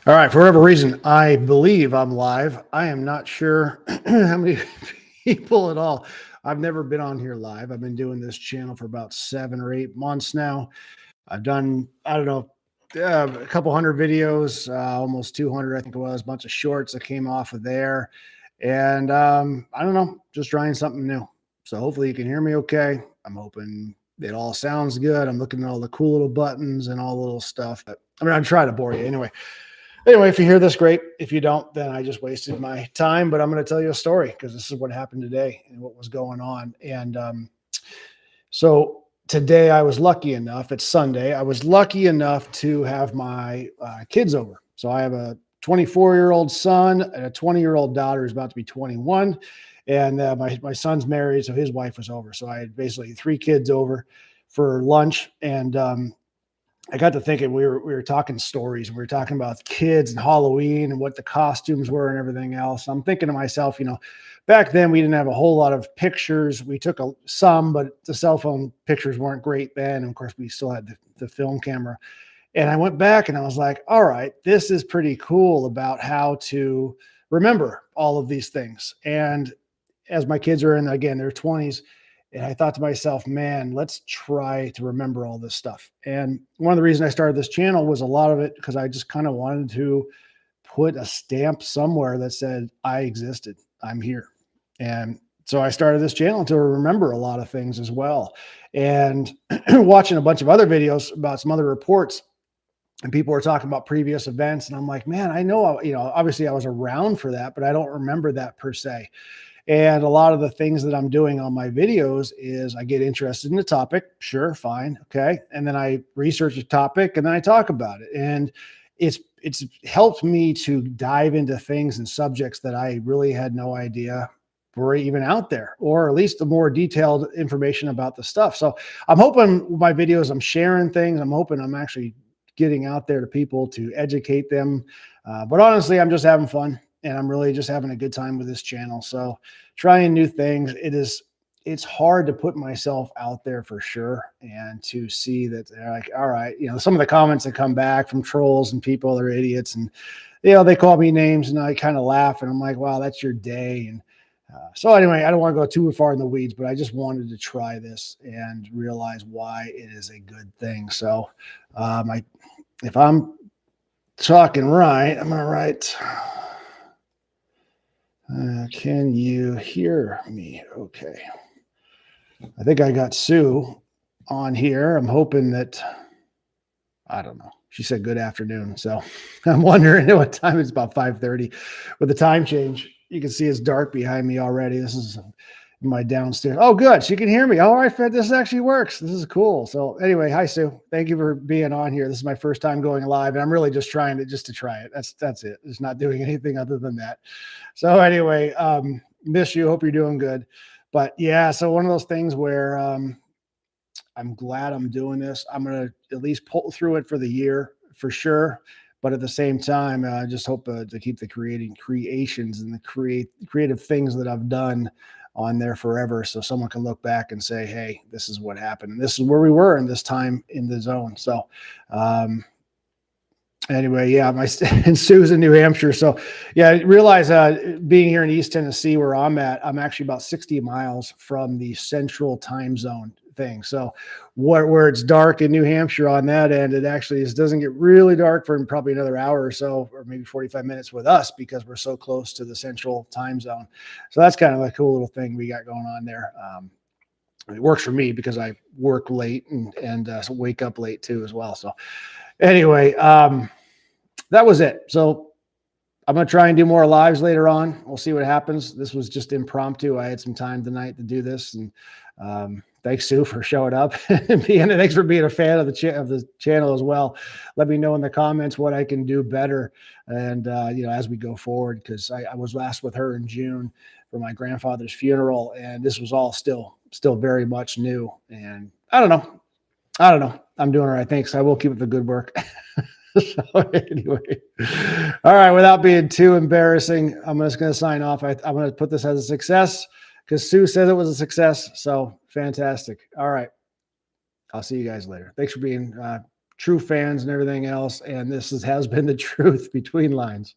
All right. For whatever reason, I believe I'm live. I am not sure how many people at all. I've never been on here live. I've been doing this channel for about 7 or 8 months now. I've done, I don't know, a couple hundred videos, almost 200, I think it was, a bunch of shorts that came off of there. And I don't know, just trying something new. So hopefully you can hear me okay. I'm hoping it all sounds good. I'm looking at all the cool little buttons and all the little stuff. But I mean, I'm trying to bore you anyway. Anyway, if you hear this, great. If you don't, then I just wasted my time. But I'm going to tell you a story because this is what happened today and what was going on. And so today I was lucky enough, it's Sunday, I was lucky enough to have my kids over. So I have a 24-year-old son and a 20-year-old daughter who's about to be 21. And my son's married, so his wife was over. So I had basically 3 kids over for lunch. And I got to thinking we were talking stories, and we were talking about kids and Halloween and what the costumes were and everything else. I'm thinking to myself, back then we didn't have a whole lot of pictures. We took some, but the cell phone pictures weren't great then. And of course, we still had the film camera. And I went back and I was like, all right, this is pretty cool about how to remember all of these things. And as my kids are in, again, their 20s, and I thought to myself, man, let's try to remember all this stuff. And one of the reasons I started this channel was a lot of it because I just kind of wanted to put a stamp somewhere that said I existed, I'm here. And so I started this channel to remember a lot of things as well. And watching a bunch of other videos about some other reports, and people were talking about previous events. And I'm like, man, I know, obviously I was around for that, but I don't remember that per se. And a lot of the things that I'm doing on my videos is I get interested in the topic. Sure, fine. Okay. And then I research a topic and then I talk about it. And it's helped me to dive into things and subjects that I really had no idea were even out there, or at least the more detailed information about the stuff. So I'm hoping with my videos, I'm sharing things. I'm hoping I'm actually getting out there to people to educate them. But honestly, I'm just having fun. And I'm really just having a good time with this channel. So trying new things, it's hard to put myself out there for sure. And to see that they're like, all right, some of the comments that come back from trolls and people, they're idiots. And, they call me names and I kind of laugh and I'm like, wow, that's your day. And so anyway, I don't want to go too far in the weeds, but I just wanted to try this and realize why it is a good thing. So if I'm talking right, I'm going to write... can you hear me? Okay. I think I got Sue on here. I'm hoping that, I don't know. She said good afternoon. So I'm wondering what time. It's about 5:30 with the time change. You can see it's dark behind me already. This is my downstairs. Oh, good. She can hear me. All right, Fred, this actually works. This is cool. So anyway, hi, Sue. Thank you for being on here. This is my first time going live, and I'm really just trying to try it. That's it. It's not doing anything other than that. So anyway, miss you. Hope you're doing good. But yeah, so one of those things where I'm glad I'm doing this. I'm going to at least pull through it for the year for sure. But at the same time, I just hope to keep the creations and the creative things that I've done on there forever, so someone can look back and say, hey, this is what happened and this is where we were in this time in the zone. So anyway, yeah, and Sue's in New Hampshire. So yeah, I realize being here in East Tennessee where I'm at, I'm actually about 60 miles from the central time zone thing. So where it's dark in New Hampshire on that end, it actually doesn't get really dark for probably another hour or so, or maybe 45 minutes with us because we're so close to the central time zone. So that's kind of a cool little thing we got going on there. It works for me because I work late and so wake up late too as well. So anyway, that was it. So I'm going to try and do more lives later on. We'll see what happens. This was just impromptu. I had some time tonight to do this. And thanks, Sue, for showing up. And thanks for being a fan of the channel as well. Let me know in the comments what I can do better. And, as we go forward, because I was last with her in June for my grandfather's funeral. And this was all still very much new. And I don't know. I'm doing all right. Thanks. I will keep up the good work. So anyway, all right, without being too embarrassing, I'm just going to sign off. I'm going to put this as a success because Sue said it was a success. So fantastic. All right. I'll see you guys later. Thanks for being true fans and everything else. And has been the truth between lines.